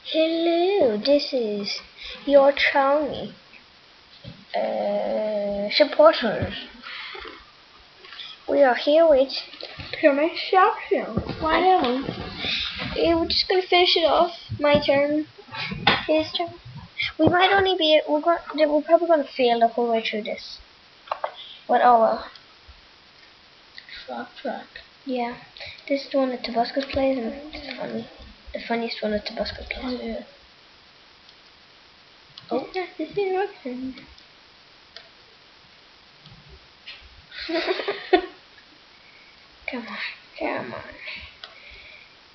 Hello, this is your Charmy supporters. We are here with Pyramid Show. Whatever. We're just gonna finish it off. My turn. His turn. We might only be. We're probably gonna fail the whole way through this. But oh well. Track. Yeah. This is the one that Tabascus plays, and it's funny. The funniest one that Tabascus plays. Oh yeah. Oh, this is Roxanne. Come on.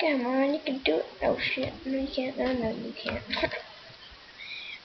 Come on, you can do it. Oh shit, no you can't, no you can't.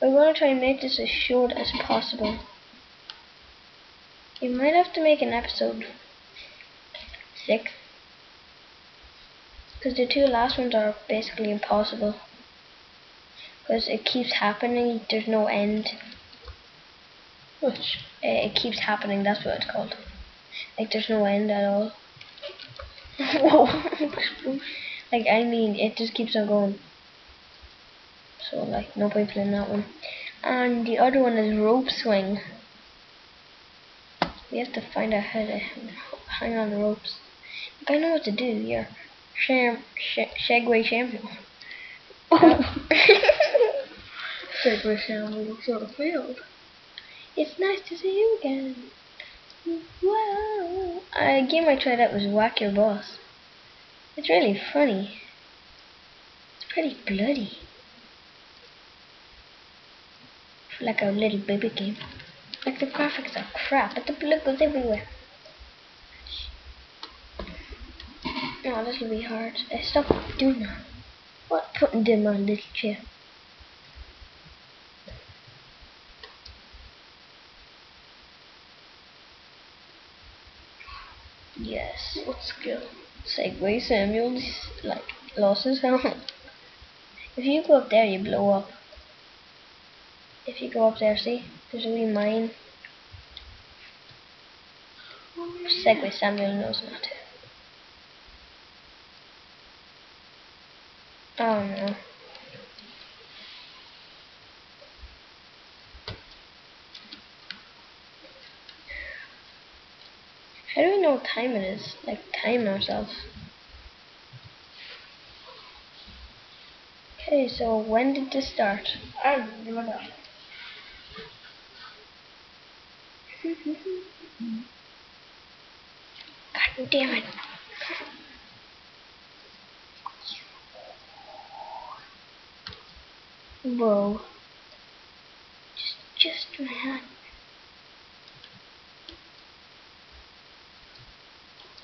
We're gonna try and make this as short as possible. You might have to make an episode 6. Because the 2 last ones are basically impossible. Because it keeps happening, there's no end. Which? It keeps happening, that's what it's called. Like there's no end at all. Whoa. Like I mean, it just keeps on going. So like, nobody playing that one. And the other one is rope swing. We have to find out how to hang on the ropes. Like, I know what to do, yeah. Segway champion. Segway Samuel sort of failed. It's nice to see you again. Wow. A game I tried out was Whack Your Boss. It's really funny. It's pretty bloody. For like a little baby game. Like the graphics are crap, but the blood goes everywhere. Oh, this will be hard. Stop doing that. What? Putting them on a little chair. Yes. What skill? Segway Samuel's like lost his helmet. If you go up there, you blow up. If you go up there, see, there's a wee mine. Segway Samuel knows not to. Oh no. How do we know what time it is? Like, time ourselves. Okay, so when did this start? I don't even know. God damn it. Whoa. Just my hand. I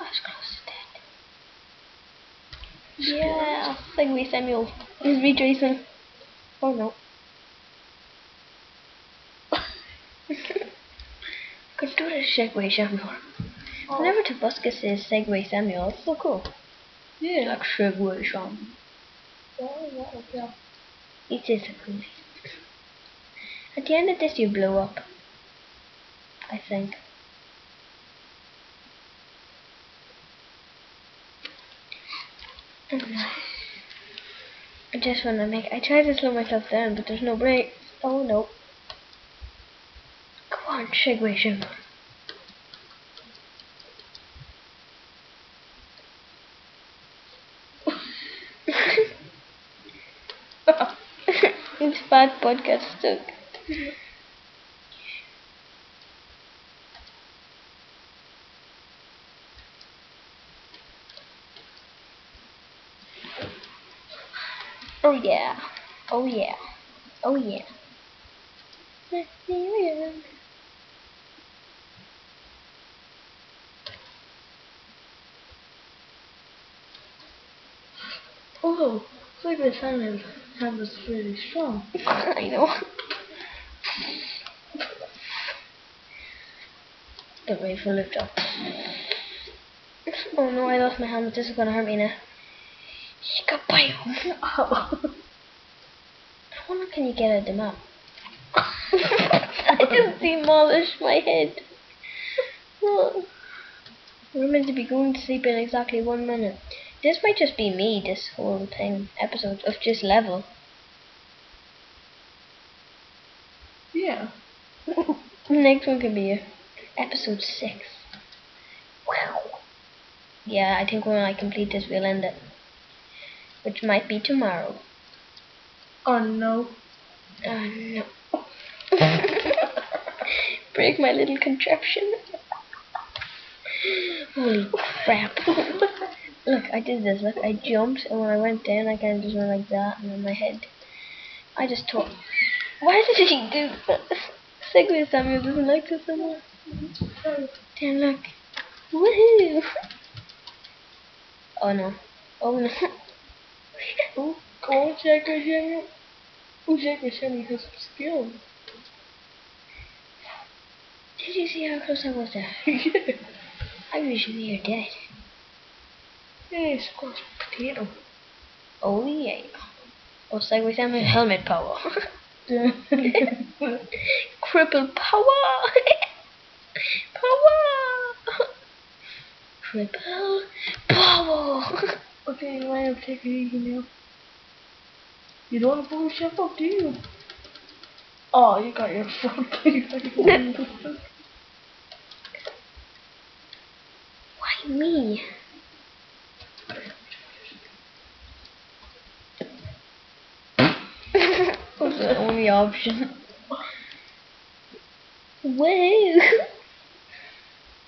was close to death. Yeah, Segway Samuel is retracing. Oh no. Could do the Segway Samuel. Whenever Tabascus says Segway Samuel, it's so cool. Yeah. Like Segway Samuel. Yeah. It is a cool name. At the end of this, you blow up. I think. I just want to make. I tried to slow myself down, but there's no break. Oh no. Come on, Segway Samuel. It's bad podcast stuck. Oh yeah. Oh yeah. Oh yeah. Let's see you. Oh, Segway Samuel's hand was really strong. I know. Get ready for lift up. Oh no, I lost my helmet. This is gonna hurt me now. Shikabayo. Oh. How long can you get at the map? I just demolished my head. We're meant to be going to sleep in exactly 1 minute. This might just be me, this whole thing, episode of just level. Yeah. Next one could be episode 6. Wow. Yeah, I think when I complete this, we'll end it. Which might be tomorrow. Oh no. No. Break my little contraption. Holy crap. Look, I did this. Look, I jumped, and when I went down, I kind of just went like that, and then my head. I just tore. Why did he do that? Segway Samuel doesn't like this anymore. Damn, look. Woohoo! Oh no. Oh no. Oh, Segway Samuel. Oh, Segway Samuel has some skill. Did you see how close I was there? Yeah. I was near dead. Hey, squash potato. Oh yeah. Oh, Segway Samuel helmet power. Cripple power. Power. Cripple power. Okay, you might have to take it easy now. You don't want to pull yourself up, do you? Oh, you got your front leg. Why me? Was the only option. Whoa!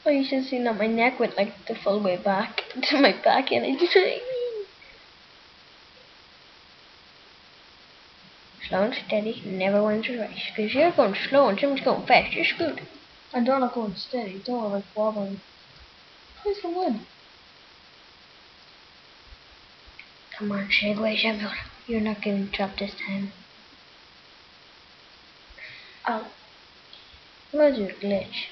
Oh, you should have seen that my neck went like the full way back to my back and it's slow and steady never wins a race. Because you're going slow and someone's going fast, you're screwed. And they're not going steady, they're like wobbling. Who's the win? Come on, Segway Samuel. You're not getting trapped this time. Oh. Where's your glitch?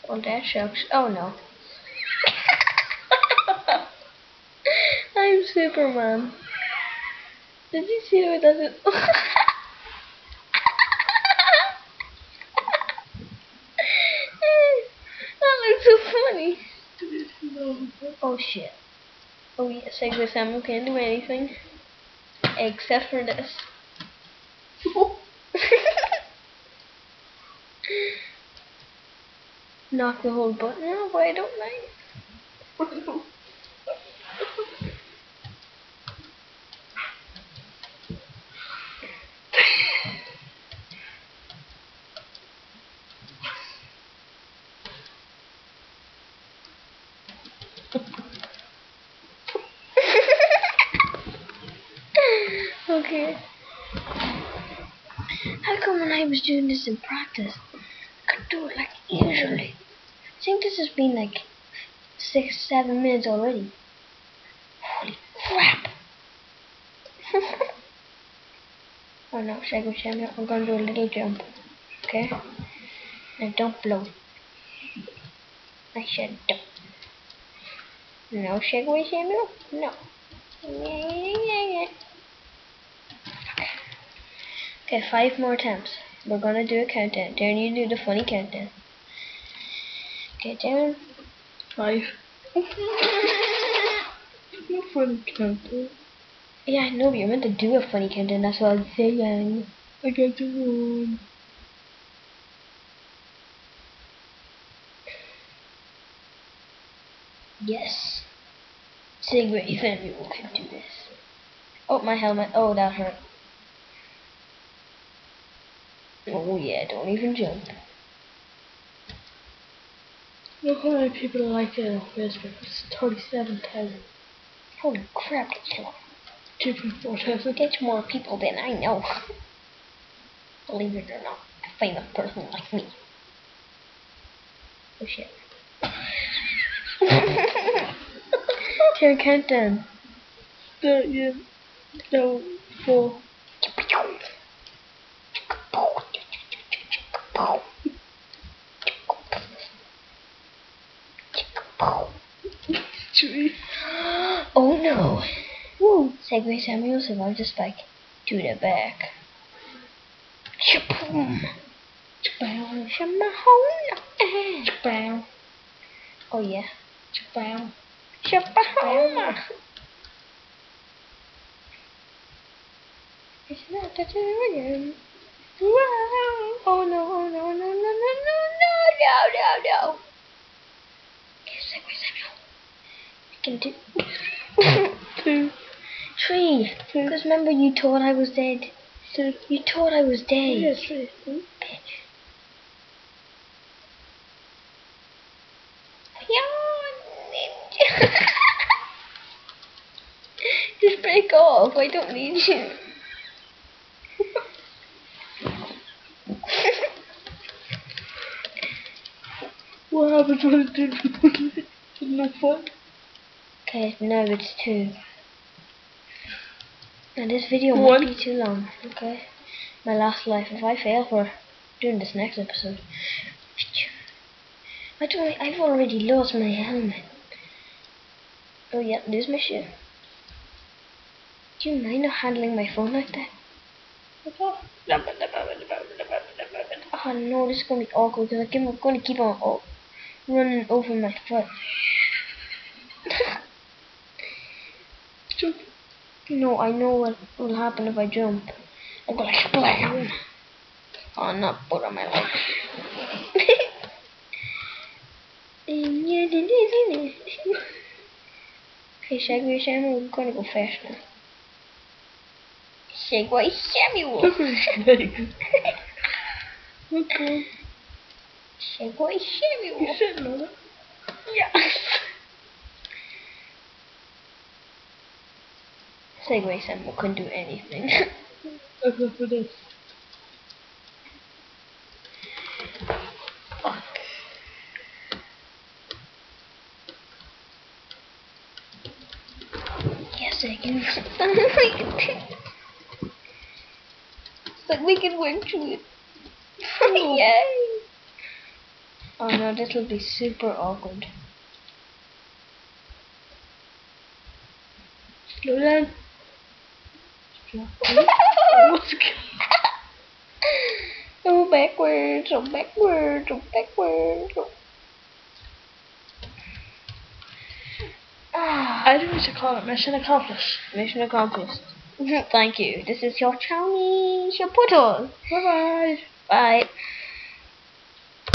Well, that sucks. Oh no. I'm Superman. Did you see the way that it? That looks so funny. Oh shit. Oh yeah, Segway Samuel can't do anything. Except for this. Knock the whole button out, but I don't like. Okay. How come when I was doing this in practice, I could do it like easily? I think this has been like 6-7 minutes already. Holy crap! Oh no, Segway Samuel, I'm gonna do a little jump. Okay? Now don't blow. I said don't. No, Segway Samuel? No. Okay, 5 more attempts. We're gonna do a countdown. Darren, you do the funny countdown. Okay, Darren. 5. No funny countdown. Yeah, I know, but you're meant to do a funny countdown. That's what I was saying. I got to 1. Yes. Segway Samuel can do this. Oh, my helmet. Oh, that hurt. Oh yeah, don't even jump. Look how many people like it on Facebook. It's 37,000. Holy crap, that's more. 2.4,000. That's more people than I know. Believe it or not, a famous person like me. Oh shit. Here, countdown. Yeah. No. 4. Three. Oh no. Woo. Segway Samuel survived the spike. To the back. Shaboom. Shamahola. Bam. Oh yeah. Bam. Shabahoma. It's not the time again. Wow. Oh no, oh no, no, no, no, no, no, no, no, no. I can do 2. 3. Because remember you thought I was dead. 2. You thought I was dead. Yeah, 3. Bitch. Yeah, ninja. Just break off. I don't need you. What happens when it didn't no fun? Okay, now it's 2. Now this video Go might on. be too long. Okay. My last life. If I fail for doing this next episode. I've already lost my helmet. Oh yeah, lose my shit. Do you mind not handling my phone like that? Oh no, this is gonna be awkward because I'm gonna keep on running over my foot. Jump. No, I know what will happen if I jump. I'm gonna splam. Oh, not butt on my leg. Okay, Segway Samuel, we're gonna go fast now. Segway Samuel! Okay. Segway Samuel! You sitting on it? Yeah! Segway Samuel couldn't do anything. Except for this. Yes, I can. It's like we can work through it. Yay! Oh no, this will be super awkward. Slow down. Oh, backwards, oh, backwards, oh, backwards. Oh. I think we should call it mission accomplished. Mission accomplished. Thank you. This is your Chinese Shaputo. Bye bye. Bye.